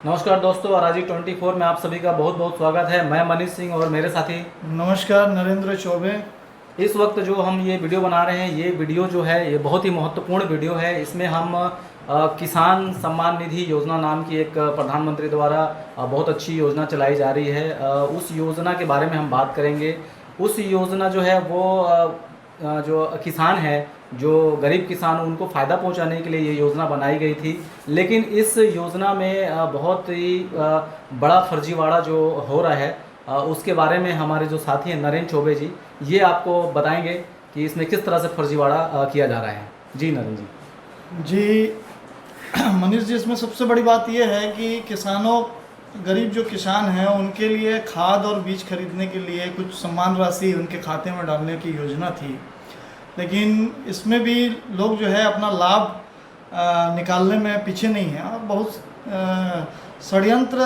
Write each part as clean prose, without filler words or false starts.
नमस्कार दोस्तों, अराजी 24 में आप सभी का बहुत बहुत स्वागत है। मैं मनीष सिंह और मेरे साथी नमस्कार, नरेंद्र चौबे। इस वक्त जो हम ये वीडियो बना रहे हैं, ये वीडियो जो है ये बहुत ही महत्वपूर्ण वीडियो है। इसमें हम किसान सम्मान निधि योजना नाम की एक प्रधानमंत्री द्वारा बहुत अच्छी योजना चलाई जा रही है, उस योजना के बारे में हम बात करेंगे। उस योजना जो है वो जो किसान है, जो गरीब किसान, उनको फ़ायदा पहुंचाने के लिए ये योजना बनाई गई थी। लेकिन इस योजना में बहुत ही बड़ा फर्जीवाड़ा जो हो रहा है, उसके बारे में हमारे जो साथी हैं नरेंद्र चौबे जी, ये आपको बताएंगे कि इसमें किस तरह से फर्जीवाड़ा किया जा रहा है। जी नरेंद्र जी। मनीष जी, इसमें सबसे बड़ी बात यह है कि किसानों, गरीब जो किसान हैं उनके लिए खाद और बीज खरीदने के लिए कुछ सम्मान राशि उनके खाते में डालने की योजना थी। लेकिन इसमें भी लोग जो है अपना लाभ निकालने में पीछे नहीं हैं और बहुत षड्यंत्र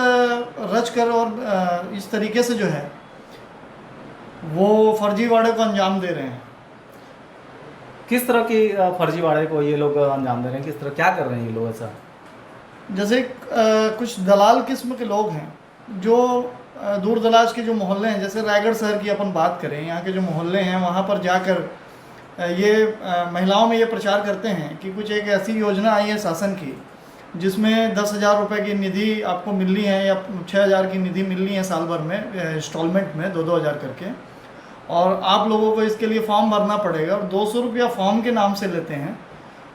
रच कर और इस तरीके से जो है वो फर्जीवाड़े को अंजाम दे रहे हैं। किस तरह की फर्जीवाड़े को ये लोग अंजाम दे रहे हैं? किस तरह, क्या कर रहे हैं ये लोग ऐसा? जैसे कुछ दलाल किस्म के लोग हैं जो दूर दराज के जो मोहल्ले हैं, जैसे रायगढ़ शहर की अपन बात करें, यहाँ के जो मोहल्ले हैं वहाँ पर जाकर ये महिलाओं में ये प्रचार करते हैं कि कुछ एक ऐसी योजना आई है शासन की जिसमें 10,000 रुपये की निधि आपको मिलनी है या 6,000 की निधि मिलनी है साल भर में, इंस्टॉलमेंट में 2-2 हज़ार करके, और आप लोगों को इसके लिए फॉर्म भरना पड़ेगा और 200 रुपया फॉर्म के नाम से लेते हैं।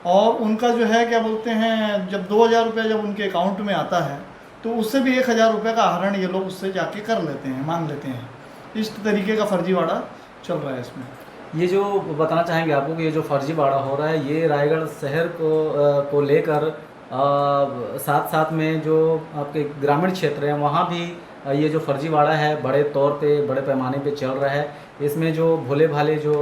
और उनका जो है क्या बोलते हैं, जब 2,000 रुपया जब उनके अकाउंट में आता है तो उससे भी 1,000 रुपये का आहरण ये लोग उससे जाके कर लेते हैं, मांग लेते हैं। इस तरीके का फर्जीवाड़ा चल रहा है इसमें। ये जो बताना चाहेंगे आपको कि ये जो फर्जीवाड़ा हो रहा है, ये रायगढ़ शहर को लेकर साथ साथ में जो आपके ग्रामीण क्षेत्र हैं वहाँ भी ये जो फर्जीवाड़ा है बड़े तौर पे, बड़े पैमाने पे चल रहा है। इसमें जो भोले भाले जो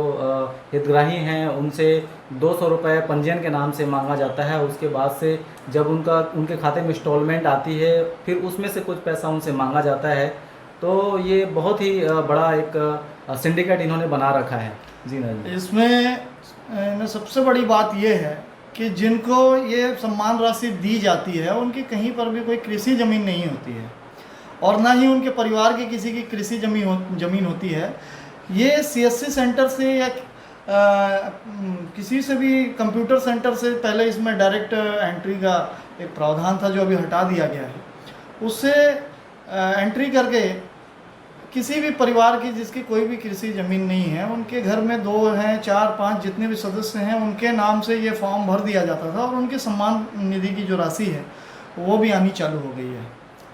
हितग्राही हैं उनसे 200 रुपये पंजीयन के नाम से मांगा जाता है। उसके बाद से जब उनके खाते में इंस्टॉलमेंट आती है, फिर उसमें से कुछ पैसा उनसे मांगा जाता है। तो ये बहुत ही बड़ा एक सिंडिकेट इन्होंने बना रखा है। जी नहीं, इसमें सबसे बड़ी बात यह है कि जिनको ये सम्मान राशि दी जाती है उनकी कहीं पर भी कोई कृषि ज़मीन नहीं होती है और ना ही उनके परिवार की किसी की कृषि ज़मीन होती है। ये सीएससी सेंटर से या किसी से भी कंप्यूटर सेंटर से पहले इसमें डायरेक्ट एंट्री का एक प्रावधान था जो अभी हटा दिया गया है। उससे एंट्री करके किसी भी परिवार की जिसकी कोई भी कृषि ज़मीन नहीं है, उनके घर में 2 हैं, 4, 5 जितने भी सदस्य हैं उनके नाम से ये फॉर्म भर दिया जाता था और उनके सम्मान निधि की जो राशि है वो भी आनी चालू हो गई है।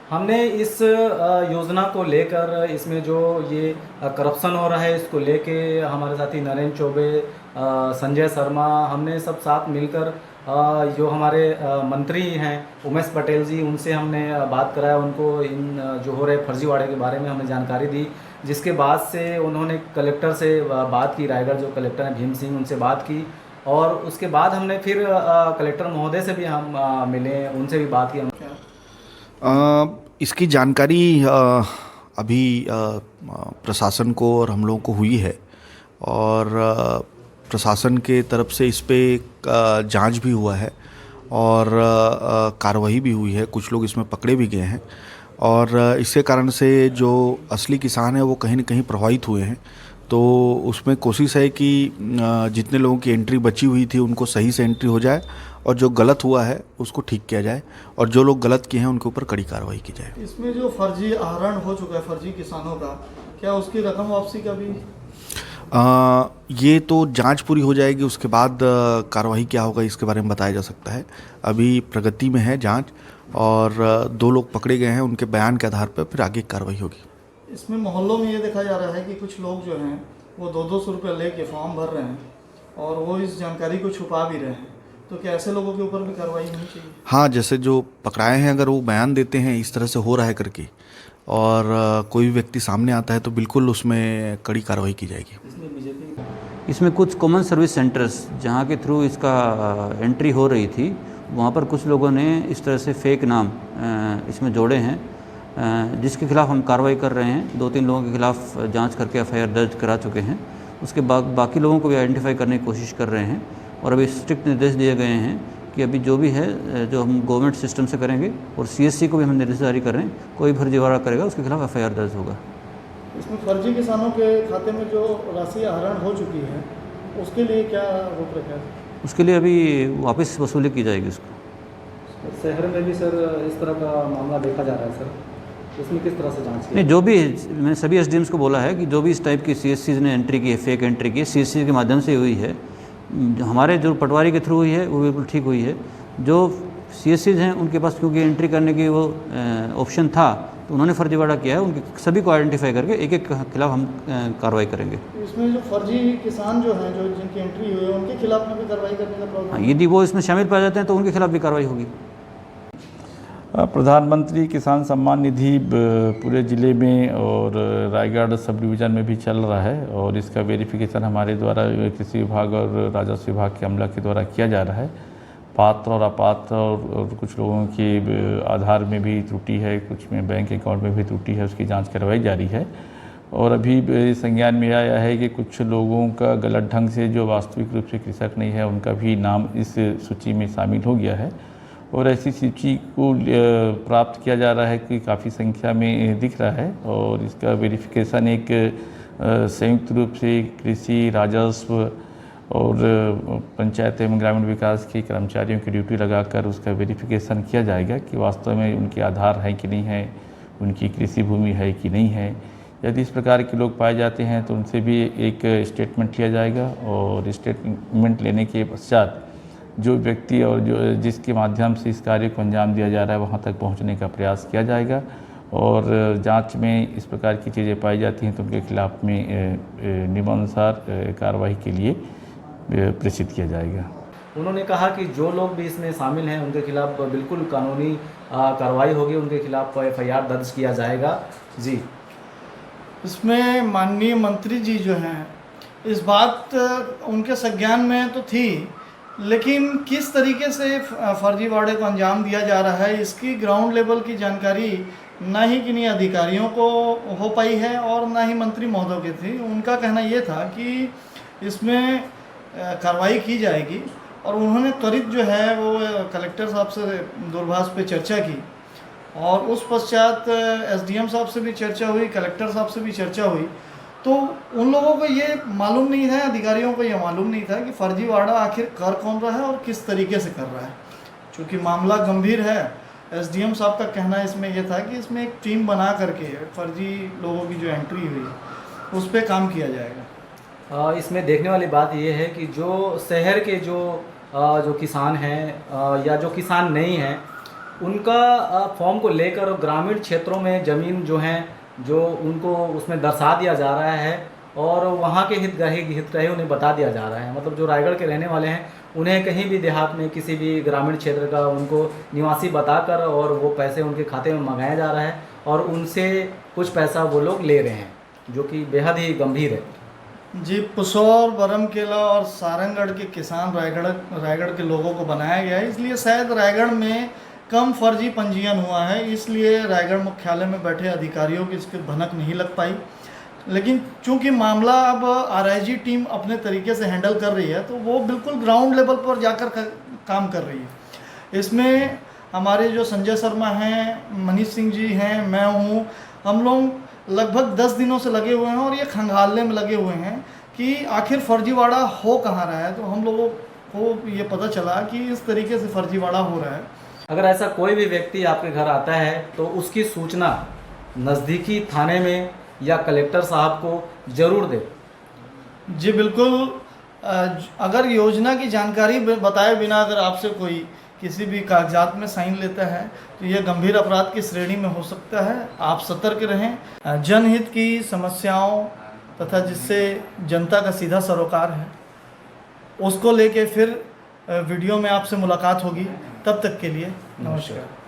हमने इस योजना को लेकर, इसमें जो ये करप्शन हो रहा है इसको लेके हमारे साथी नरेंद्र चौबे, संजय शर्मा, हमने सब साथ मिलकर जो हमारे मंत्री हैं उमेश पटेल जी, उनसे हमने बात कराया। उनको इन जो हो रहे फर्जीवाड़े के बारे में हमने जानकारी दी, जिसके बाद से उन्होंने कलेक्टर से बात की, रायगढ़ जो कलेक्टर हैं भीम सिंह, उनसे बात की। और उसके बाद हमने फिर कलेक्टर महोदय से भी हम मिले, उनसे भी बात की। इसकी जानकारी अभी प्रशासन को और हम लोगों को हुई है और प्रशासन के तरफ से इस पे जांच भी हुआ है और कार्रवाई भी हुई है। कुछ लोग इसमें पकड़े भी गए हैं और इसके कारण से जो असली किसान हैं वो कहीं न कहीं प्रभावित हुए हैं। तो उसमें कोशिश है कि जितने लोगों की एंट्री बची हुई थी उनको सही से एंट्री हो जाए और जो गलत हुआ है उसको ठीक किया जाए और जो लोग गलत किए हैं उनके ऊपर कड़ी कार्रवाई की जाए। इसमें जो फर्जी आहरण हो चुका है फर्जी किसानों का, क्या उसकी रकम वापसी का भी ये तो जांच पूरी हो जाएगी, उसके बाद कार्रवाई क्या होगा इसके बारे में बताया जा सकता है। अभी प्रगति में है जांच और 2 लोग पकड़े गए हैं, उनके बयान के आधार पर फिर आगे कार्रवाई होगी। इसमें मोहल्लों में ये देखा जा रहा है कि कुछ लोग जो हैं वो 200-200 रुपये लेके फॉर्म भर रहे हैं और वो इस जानकारी को छुपा भी रहे हैं। तो क्या ऐसे लोगों के ऊपर भी कार्रवाई होनी चाहिए? हाँ, जैसे जो पकड़ाए हैं अगर वो बयान देते हैं इस तरह से हो रहा है करके और कोई भी व्यक्ति सामने आता है तो बिल्कुल उसमें कड़ी कार्रवाई की जाएगी। इसमें कुछ कॉमन सर्विस सेंटर्स जहाँ के थ्रू इसका एंट्री हो रही थी, वहाँ पर कुछ लोगों ने इस तरह से फेक नाम इसमें जोड़े हैं, जिसके खिलाफ हम कार्रवाई कर रहे हैं। 2-3 लोगों के खिलाफ जांच करके एफआईआर दर्ज करा चुके हैं। उसके बाद बाकी लोगों को भी आइडेंटिफाई करने की कोशिश कर रहे हैं और अभी स्ट्रिक्ट निर्देश दिए गए हैं कि अभी जो भी है जो हम गवर्नमेंट सिस्टम से करेंगे और CSC को भी हम निर्देश जारी कर रहे हैं, कोई फर्जीवाड़ा करेगा उसके खिलाफ FIR दर्ज होगा। इसमें फर्जी किसानों के खाते में जो राशि आहरण हो चुकी है उसके लिए क्या रूपरेखा है? उसके लिए अभी वापस वसूली की जाएगी उसको। शहर में भी सर इस तरह का मामला देखा जा रहा है सर, इसमें किस तरह से जांच की? नहीं, जो भी मैंने सभी SDMs को बोला है कि जो भी इस टाइप की CSCs ने एंट्री की है, फेक एंट्री की है, CSC के माध्यम से हुई है, हमारे जो पटवारी के थ्रू हुई है वो बिल्कुल ठीक हुई है। जो CSCs हैं उनके पास क्योंकि एंट्री करने की वो ऑप्शन था तो उन्होंने फर्जीवाड़ा किया है, उनके सभी को आइडेंटिफाई करके एक एक के खिलाफ हम कार्रवाई करेंगे। इसमें जो फर्जी किसान जो हैं, जो जिनकी एंट्री हुई है, उनके खिलाफ में भी कार्रवाई करने का प्रावधान हाँ, यदि वो इसमें शामिल पाए जाते हैं तो उनके खिलाफ भी कार्रवाई होगी। प्रधानमंत्री किसान सम्मान निधि पूरे ज़िले में और रायगढ़ सब डिवीज़न में भी चल रहा है और इसका वेरिफिकेशन हमारे द्वारा कृषि विभाग और राजस्व विभाग के अमला के द्वारा किया जा रहा है। पात्र और अपात्र और कुछ लोगों के आधार में भी त्रुटि है, कुछ में बैंक अकाउंट में भी त्रुटि है, उसकी जांच करवाई जा रही है। और अभी संज्ञान में आया है कि कुछ लोगों का गलत ढंग से जो वास्तविक रूप से कृषक नहीं है उनका भी नाम इस सूची में शामिल हो गया है और ऐसी सूची को प्राप्त किया जा रहा है कि काफ़ी संख्या में दिख रहा है और इसका वेरिफिकेशन एक संयुक्त रूप से कृषि, राजस्व और पंचायत एवं ग्रामीण विकास के कर्मचारियों की ड्यूटी लगाकर उसका वेरिफिकेशन किया जाएगा कि वास्तव में उनके आधार है कि नहीं है, उनकी कृषि भूमि है कि नहीं है। यदि इस प्रकार के लोग पाए जाते हैं तो उनसे भी एक स्टेटमेंट लिया जाएगा और स्टेटमेंट लेने के पश्चात जो व्यक्ति और जो जिसके माध्यम से इस कार्य को अंजाम दिया जा रहा है वहाँ तक पहुँचने का प्रयास किया जाएगा और जांच में इस प्रकार की चीज़ें पाई जाती हैं तो उनके खिलाफ में नियमानुसार कार्रवाई के लिए प्रेषित किया जाएगा। उन्होंने कहा कि जो लोग भी इसमें शामिल हैं उनके खिलाफ बिल्कुल कानूनी कार्रवाई होगी, उनके खिलाफ FIR दर्ज किया जाएगा। जी, इसमें माननीय मंत्री जी जो हैं, इस बात उनके संज्ञान में तो थी, लेकिन किस तरीके से फर्जीवाड़े को अंजाम दिया जा रहा है इसकी ग्राउंड लेवल की जानकारी ना ही किन्हीं अधिकारियों को हो पाई है और ना ही मंत्री महोदय की थी। उनका कहना ये था कि इसमें कार्रवाई की जाएगी और उन्होंने त्वरित जो है वो कलेक्टर साहब से दूरभाष पे चर्चा की और उस पश्चात SDM साहब से भी चर्चा हुई, कलेक्टर साहब से भी चर्चा हुई। तो उन लोगों को ये मालूम नहीं था, अधिकारियों को ये मालूम नहीं था कि फर्जीवाड़ा आखिर कर कौन रहा है और किस तरीके से कर रहा है। चूँकि मामला गंभीर है, SDM साहब का कहना इसमें यह था कि इसमें एक टीम बना करके फर्जी लोगों की जो एंट्री हुई उस पर काम किया जाएगा। इसमें देखने वाली बात यह है कि जो शहर के जो किसान हैं या जो किसान नहीं हैं उनका फॉर्म को लेकर ग्रामीण क्षेत्रों में ज़मीन जो हैं जो उनको उसमें दर्शा दिया जा रहा है और वहाँ के हितग्राही उन्हें बता दिया जा रहा है। मतलब जो रायगढ़ के रहने वाले हैं उन्हें कहीं भी देहात में किसी भी ग्रामीण क्षेत्र का उनको निवासी बताकर और वो पैसे उनके खाते में मंगाया जा रहा है और उनसे कुछ पैसा वो लोग ले रहे हैं, जो कि बेहद ही गंभीर है। जी, पुसौर, बरमकेला और सारंगढ़ के किसान रायगढ़ के लोगों को बनाया गया है, इसलिए शायद रायगढ़ में कम फर्जी पंजीयन हुआ है, इसलिए रायगढ़ मुख्यालय में बैठे अधिकारियों की इसकी भनक नहीं लग पाई। लेकिन चूंकि मामला अब RIG टीम अपने तरीके से हैंडल कर रही है तो वो बिल्कुल ग्राउंड लेवल पर जाकर काम कर रही है। इसमें हमारे जो संजय शर्मा हैं, मनीष सिंह जी हैं, मैं हूँ, हम लोग लगभग 10 दिनों से लगे हुए हैं और ये खंगालने में लगे हुए हैं कि आखिर फर्जीवाड़ा हो कहाँ रहा है। तो हम लोगों को ये पता चला कि इस तरीके से फर्जीवाड़ा हो रहा है। अगर ऐसा कोई भी व्यक्ति आपके घर आता है तो उसकी सूचना नज़दीकी थाने में या कलेक्टर साहब को ज़रूर दें। जी बिल्कुल, अगर योजना की जानकारी बताए बिना अगर आपसे कोई किसी भी कागजात में साइन लेता है तो यह गंभीर अपराध की श्रेणी में हो सकता है। आप सतर्क रहें। जनहित की समस्याओं तथा जिससे जनता का सीधा सरोकार है उसको लेके फिर वीडियो में आपसे मुलाकात होगी। तब तक के लिए नमस्कार।